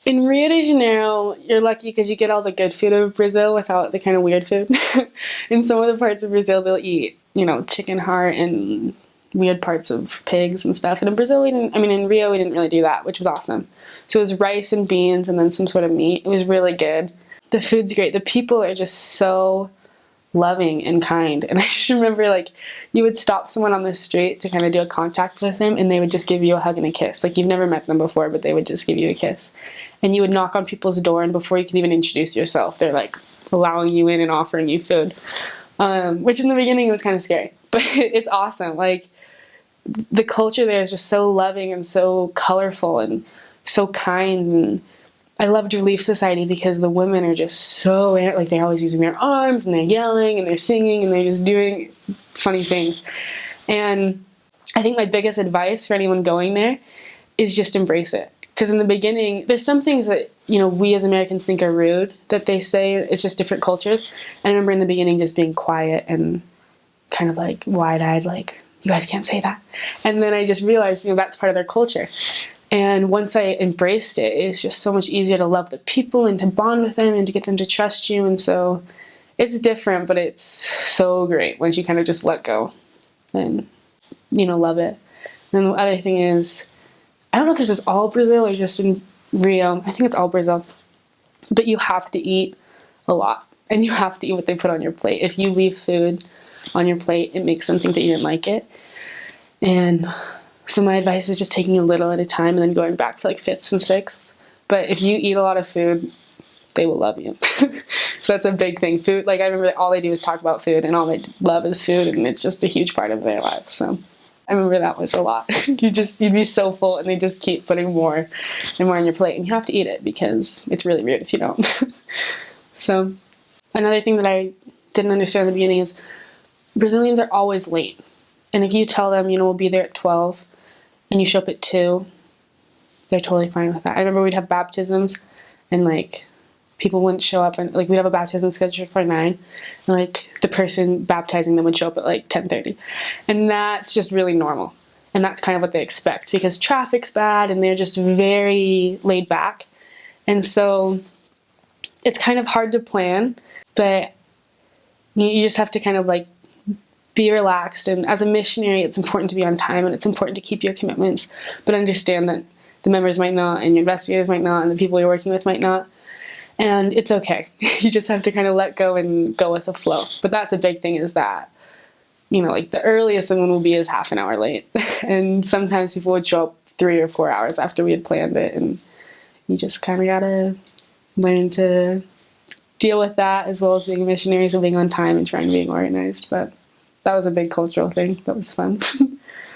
In Rio de Janeiro, you're lucky because you get all the good food of Brazil without the kind of weird food. In some of the parts of Brazil, they'll eat, chicken heart and weird parts of pigs and stuff. And in Brazil, in Rio, we didn't really do that, which was awesome. So it was rice and beans and then some sort of meat. It was really good. The food's great. The people are just so loving and kind. And I just remember, like, you would stop someone on the street to kind of do a contact with them, and they would just give you a hug and a kiss. Like, you've never met them before, but they would just give you a kiss. And you would knock on people's door, and before you could even introduce yourself, they're like allowing you in and offering you food. Which in the beginning was kind of scary, but it's awesome. Like, the culture there is just so loving and so colorful and so kind. And I loved Relief Society because the women are just so, like, they're always using their arms and they're yelling and they're singing and they're just doing funny things. And I think my biggest advice for anyone going there is just embrace it. Because in the beginning, there's some things that, we as Americans think are rude that they say. It's just different cultures. And I remember in the beginning just being quiet and kind of like wide-eyed, like, you guys can't say that. And then I just realized, that's part of their culture. And once I embraced it, it's just so much easier to love the people and to bond with them and to get them to trust you. And so it's different, but it's so great once you kind of just let go and, love it. And the other thing is, I don't know if this is all Brazil or just in Rio. I think it's all Brazil. But you have to eat a lot. And you have to eat what they put on your plate. If you leave food on your plate, it makes them think that you didn't like it. And so my advice is just taking a little at a time and then going back for like fifths and sixths. But if you eat a lot of food, they will love you. So that's a big thing. Food, like, I remember all they do is talk about food and all they love is food, and it's just a huge part of their lives. So I remember that was a lot. You'd be so full and they just keep putting more and more on your plate, and you have to eat it because it's really rude if you don't. So another thing that I didn't understand in the beginning is Brazilians are always late. And if you tell them, we'll be there at 12 and you show up at 2, they're totally fine with that. I remember we'd have baptisms and, like, people wouldn't show up, and, like, we'd have a baptism scheduled for 9 and, like, the person baptizing them would show up at like 10:30. And that's just really normal. And that's kind of what they expect because traffic's bad and they're just very laid back. And so it's kind of hard to plan, but you just have to kind of, like, be relaxed. And as a missionary, it's important to be on time and it's important to keep your commitments, but understand that the members might not, and your investigators might not, and the people you're working with might not. And it's okay. You just have to kind of let go and go with the flow. But that's a big thing, is that, like, the earliest someone will be is half an hour late. And sometimes people would show up 3 or 4 hours after we had planned it. And you just kind of gotta learn to deal with that, as well as being missionaries and being on time and trying to be organized. But that was a big cultural thing. That was fun.